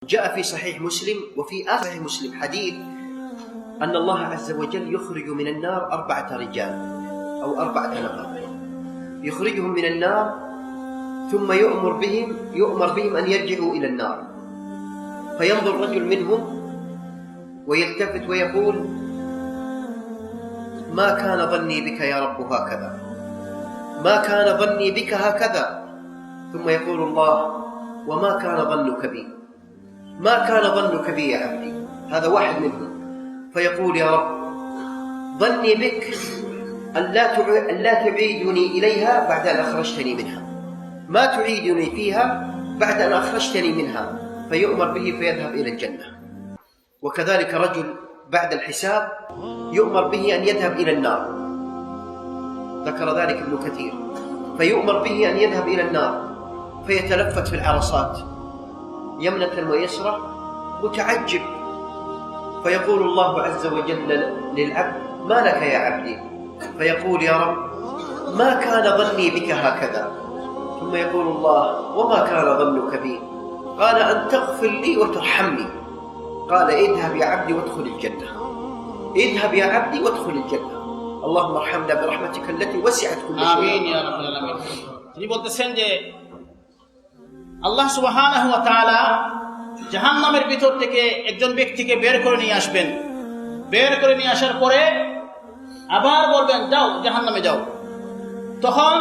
جاء في صحيح مسلم وفي آخر صحيح مسلم حديث أن الله عز وجل يخرج من النار 4 رجال أو 4 نفر، يخرجهم من النار ثم يؤمر بهم أن يرجعوا إلى النار، فينظر رجل منهم ويلتفت ويقول: ما كان ظني بك يا رب هكذا، ما كان ظني بك هكذا. ثم يقول الله: وما كان ظنك بي، ما كان ظنك بي يا عبدي. هذا واحد منهم، فيقول: يا رب ظني بك أن لا تعيدني إليها بعد أن أخرجتني منها، ما تعيدني فيها بعد أن أخرجتني منها، فيؤمر به فيذهب إلى الجنة. وكذلك رجل بعد الحساب يؤمر به أن يذهب إلى النار، ذكر ذلك ابن كثير، فيؤمر به أن يذهب إلى النار فيتلفت في العرصات يمنة ويسرى متعجب، فيقول الله عز وجل للعبد: ما لك يا عبدي؟ فيقول: يا رب ما كان ظني بك هكذا. ثم يقول الله: وما كان ظنك بي؟ قال: أن تغفر لي وترحمني. قال: اذهب يا عبدي وادخل الجنة، اذهب يا عبدي وادخل الجنة، اللهم ارحمنا برحمتك التي وسعت كل شيء. آمين يا رب العالمين। তিনি বলতেছেন যে আল্লাহ সুবহানাহু ওয়া তাআলা জাহান্নামের ভিতর থেকে একজন ব্যক্তিকে বের করে নিয়ে আসবেন, বের করে নিয়ে আসার পরে আবার বলবেন: যাও জাহান্নামে যাও। তখন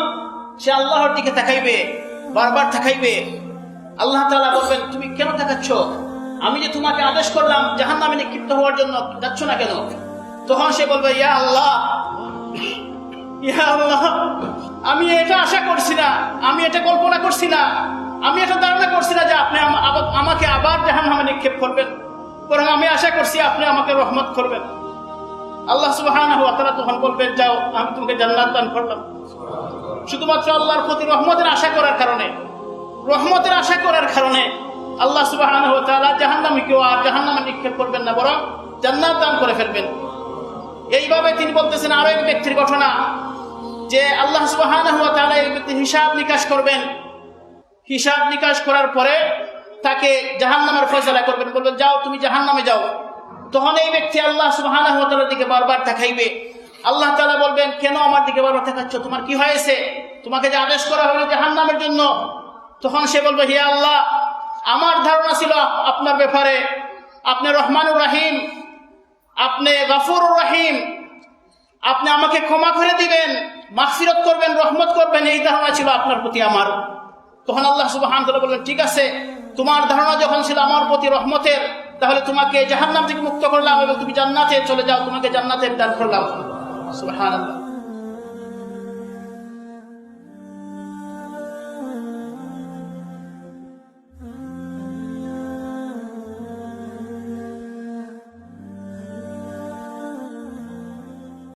সে আল্লাহর দিকে তাকাইবে, বারবার তাকাইবে। আল্লাহ তাআলা বলবেন: তুমি কেন তাকাচ্ছ? আমি যে তোমাকে আদেশ করলাম জাহান্নামে নিক্ষিপ্ত হওয়ার জন্য, যাচ্ছ না কেন? তখন সে বলবে: ইয়া আল্লাহ, ইয়া আল্লাহ, আমি এটা আশা করছি না, আমি এটা কল্পনা করছি না, আমি এটা ধারণা করছি না যে আপনি আমাকে আবার জাহান্নামে নিক্ষেপ করবেন, বরং আমি আশা করছি আপনি আমাকে রহমত করবেন। আল্লাহ সুবহানাহু ওয়া তাআলা তখন বলবেন: যাও, আমি তোমাকে জান্নাত দান করলাম। শুধুমাত্র আল্লাহর প্রতি রহমতের আশা করার কারণে, রহমতের আশা করার কারণে আল্লাহ সুবহানাহু ওয়া তাআলা জাহান্নামীকেও আর জাহান্নামে নিক্ষেপ করবেন না, বরং জান্নাত দান করে ফেলবেন। এইভাবে তিনি বলতেছেন আরো এক ব্যক্তির ঘটনা, যে আল্লাহ সুবহানাহু ওয়া তাআলা এই ব্যক্তির হিসাব নিকাশ করবেন। হিসাব নিকাশ করার পরে তাকে জাহান্নামের ফয়সালা করবেন, বলবেন: যাও, তুমি জাহান্নামে যাও। তখন এই ব্যক্তি আল্লাহ সুবহানাহু ওয়া তাআলার দিকে বারবার তাকাইবে। আল্লাহ তাআলা বলবেন: কেন আমার দিকে বারবার তাকাচ্ছ? তোমার কি হয়েছে? তোমাকে যে আদেশ করা হলো জাহান্নামের জন্য। তখন সে বলবে: হে আল্লাহ, আমার ধারণা ছিল আপনার ব্যাপারে আপনি রহমানুর রহিম, আপনি গফুরুর রহিম, আপনি আমাকে ক্ষমা করে দিবেন, মাগফিরাত করবেন, রহমত করবেন, এই ধারণা ছিল আপনার প্রতি আমার। তখন আল্লাহ সুবহানাহু ওয়া তাআলা বললেন: ঠিক আছে, তোমার ধারণা যখন ছিল আমার প্রতি রহমতের, তাহলে তোমাকে জাহান্নাম থেকে মুক্ত করলাম এবং তুমি জান্নাতে চলে যাও, তোমাকে জান্নাতে দান করলাম। সুবহানাল্লাহ।